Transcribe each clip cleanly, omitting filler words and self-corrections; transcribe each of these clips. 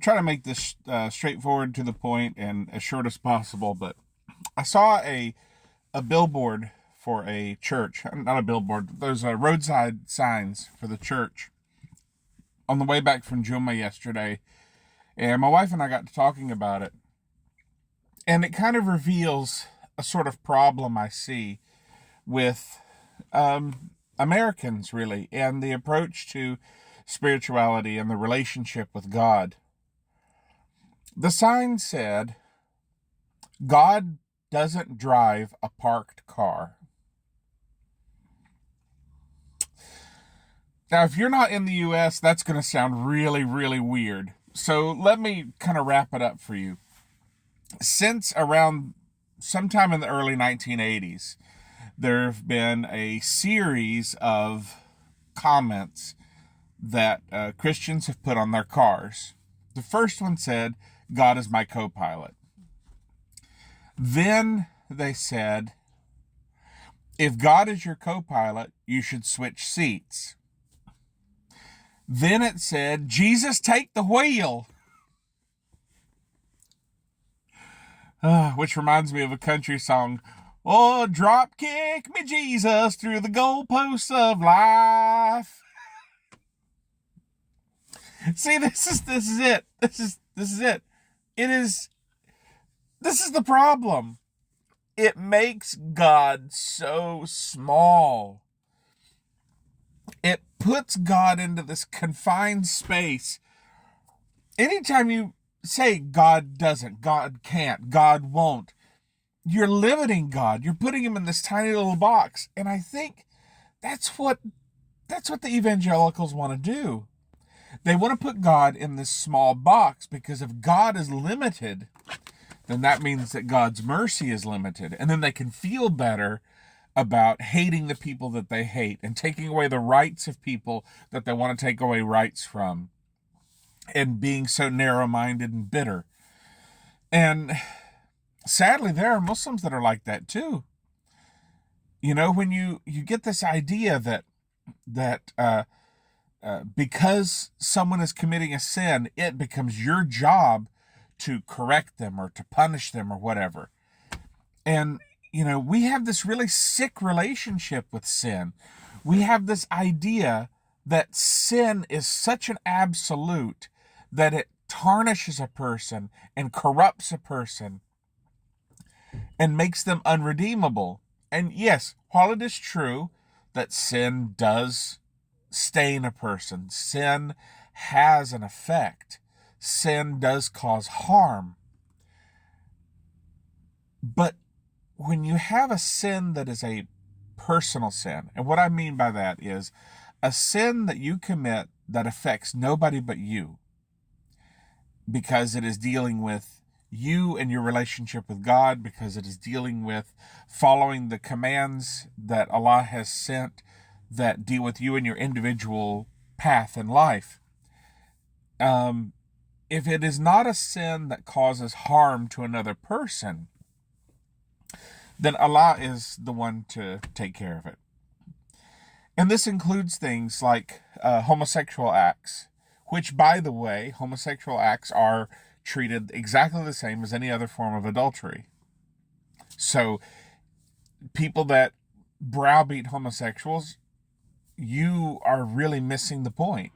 try to make this straightforward to the point and as short as possible. But I saw a billboard for a church, not a billboard. There's roadside signs for the church on the way back from Juma yesterday, and my wife and I got to talking about it, and it kind of reveals a sort of problem I see with Americans, really, and the approach to spirituality and the relationship with God. The sign said, God doesn't drive a parked car. Now, if you're not in the U.S., that's going to sound really, really weird. So let me kind of wrap it up for you. Since around sometime in the early 1980s, there have been a series of comments that Christians have put on their cars. The first one said, God is my co-pilot. Then they said, if God is your co-pilot, you should switch seats. Then it said, Jesus, take the wheel. Which reminds me of a country song. Oh, drop kick me, Jesus, through the goalposts of life. See, this is it. This is it. This is the problem. It makes God so small. It puts God into this confined space. Anytime you say God doesn't, God can't, God won't, you're limiting God. You're putting him in this tiny little box. And I think that's what the evangelicals want to do. They want to put God in this small box, because if God is limited, then that means that God's mercy is limited. And then they can feel better about hating the people that they hate and taking away the rights of people that they want to take away rights from, and being so narrow-minded and bitter. And sadly, there are Muslims that are like that too. You know, when you get this idea that because someone is committing a sin, it becomes your job to correct them or to punish them or whatever. And, you know, we have this really sick relationship with sin. We have this idea that sin is such an absolute that it tarnishes a person and corrupts a person and makes them unredeemable. And yes, while it is true that sin does stain a person, sin has an effect, sin does cause harm. But when you have a sin that is a personal sin, and what I mean by that is a sin that you commit that affects nobody but you, because it is dealing with you and your relationship with God, because it is dealing with following the commands that Allah has sent that deal with you and your individual path in life. If it is not a sin that causes harm to another person, then Allah is the one to take care of it. And this includes things like homosexual acts, which, by the way, homosexual acts are treated exactly the same as any other form of adultery. So people that browbeat homosexuals, you are really missing the point.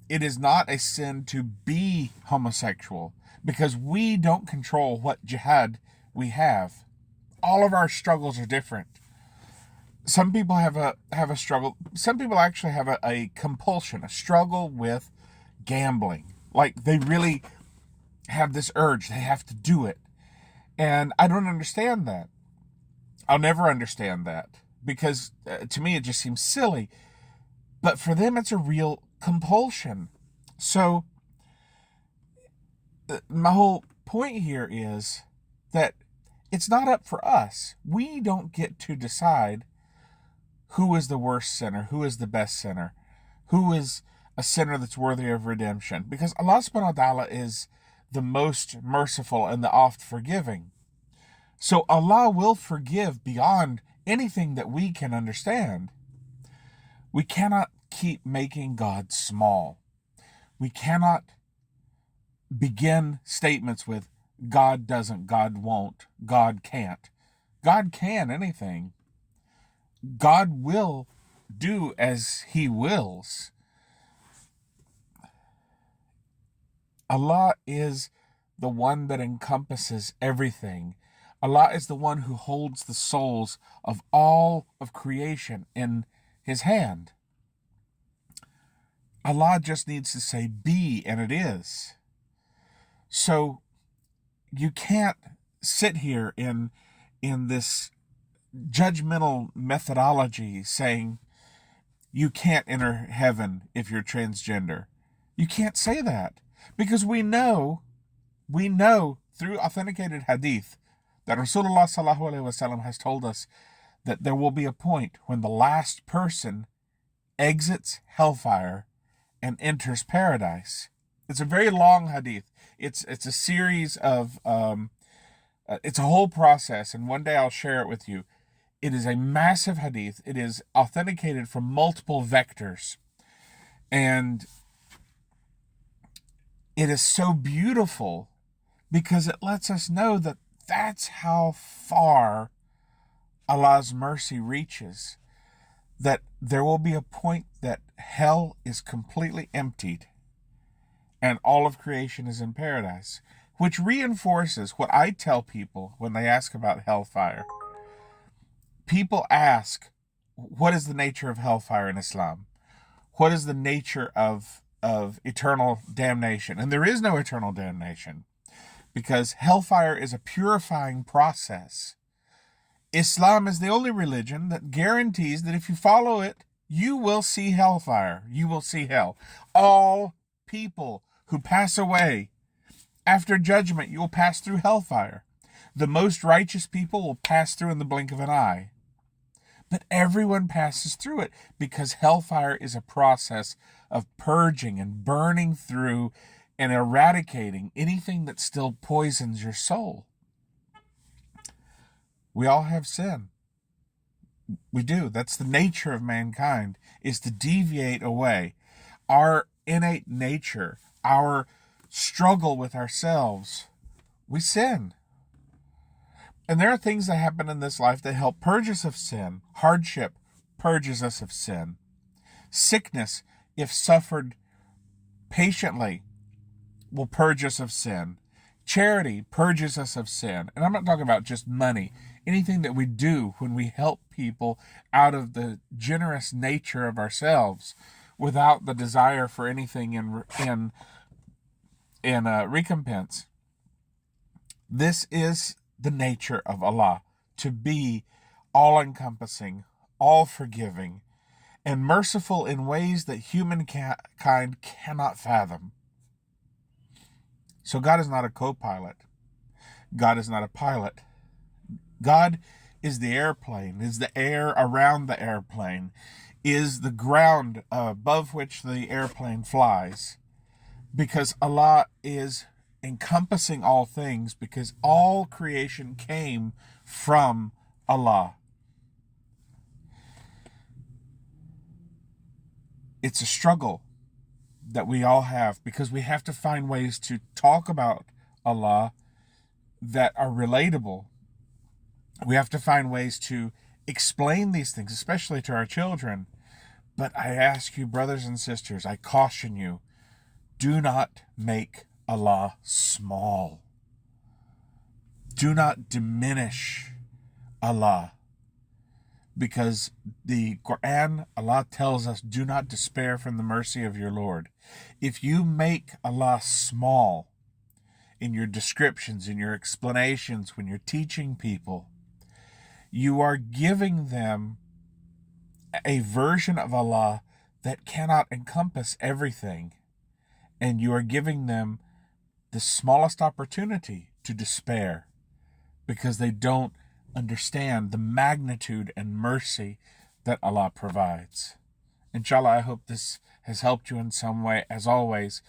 It is not a sin to be homosexual, because we don't control what jihad we have. All of our struggles are different. Some people have a struggle. Some people actually have a compulsion, a struggle with gambling. Like, they really have this urge. They have to do it. And I don't understand that. I'll never understand that, because to me it just seems silly. But for them, it's a real compulsion. So my whole point here is that it's not up for us. We don't get to decide who is the worst sinner, who is the best sinner, who is a sinner that's worthy of redemption. Because Allah subhanahu wa ta'ala is the most merciful and the oft forgiving. So Allah will forgive beyond anything that we can understand. We cannot keep making God small. We cannot begin statements with God doesn't, God won't, God can't. God can anything. God will do as he wills. Allah is the one that encompasses everything. Allah is the one who holds the souls of all of creation in his hand. Allah just needs to say be, and it is. So you can't sit here in this judgmental methodology saying you can't enter heaven if you're transgender. You can't say that, because we know through authenticated hadith that Rasulullah sallallahu alaihi wasallam has told us that there will be a point when the last person exits hellfire and enters paradise. It's a very long hadith. It's a series of it's a whole process, and one day I'll share it with you. It is a massive hadith. It is authenticated from multiple vectors, and it is so beautiful because it lets us know that that's how far Allah's mercy reaches. That there will be a point that hell is completely emptied and all of creation is in paradise, which reinforces what I tell people when they ask about hellfire. People ask, what is the nature of hellfire in Islam? What is the nature of eternal damnation? And there is no eternal damnation, because hellfire is a purifying process. Islam is the only religion that guarantees that if you follow it, you will see hellfire. You will see hell. All people who pass away after judgment, you will pass through hellfire. The most righteous people will pass through in the blink of an eye. But everyone passes through it, because hellfire is a process of purging and burning through and eradicating anything that still poisons your soul. We all have sin. We do. That's the nature of mankind, is to deviate away. Our innate nature, our struggle with ourselves, we sin. And there are things that happen in this life that help purge us of sin. Hardship purges us of sin. Sickness, if suffered patiently, will purge us of sin. Charity purges us of sin. And I'm not talking about just money. Anything that we do when we help people out of the generous nature of ourselves without the desire for anything in recompense. This is the nature of Allah, to be all-encompassing, all-forgiving, and merciful in ways that humankind cannot fathom. So God is not a co-pilot. God is not a pilot. God is the airplane, is the air around the airplane, is the ground above which the airplane flies. Because Allah is encompassing all things, because all creation came from Allah. It's a struggle that we all have, because we have to find ways to talk about Allah that are relatable. We have to find ways to explain these things, especially to our children. But I ask you, brothers and sisters, I caution you, do not make Allah small. Do not diminish Allah. Because the Quran, Allah tells us, do not despair from the mercy of your Lord. If you make Allah small in your descriptions, in your explanations, when you're teaching people, you are giving them a version of Allah that cannot encompass everything. And you are giving them the smallest opportunity to despair, because they don't understand the magnitude and mercy that Allah provides. Inshallah, I hope this has helped you in some way. As always,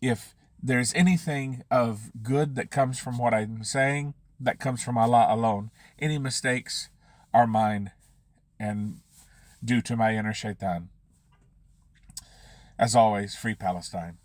if there's anything of good that comes from what I'm saying, that comes from Allah alone. Any mistakes are mine and due to my inner shaitan. As always, free Palestine.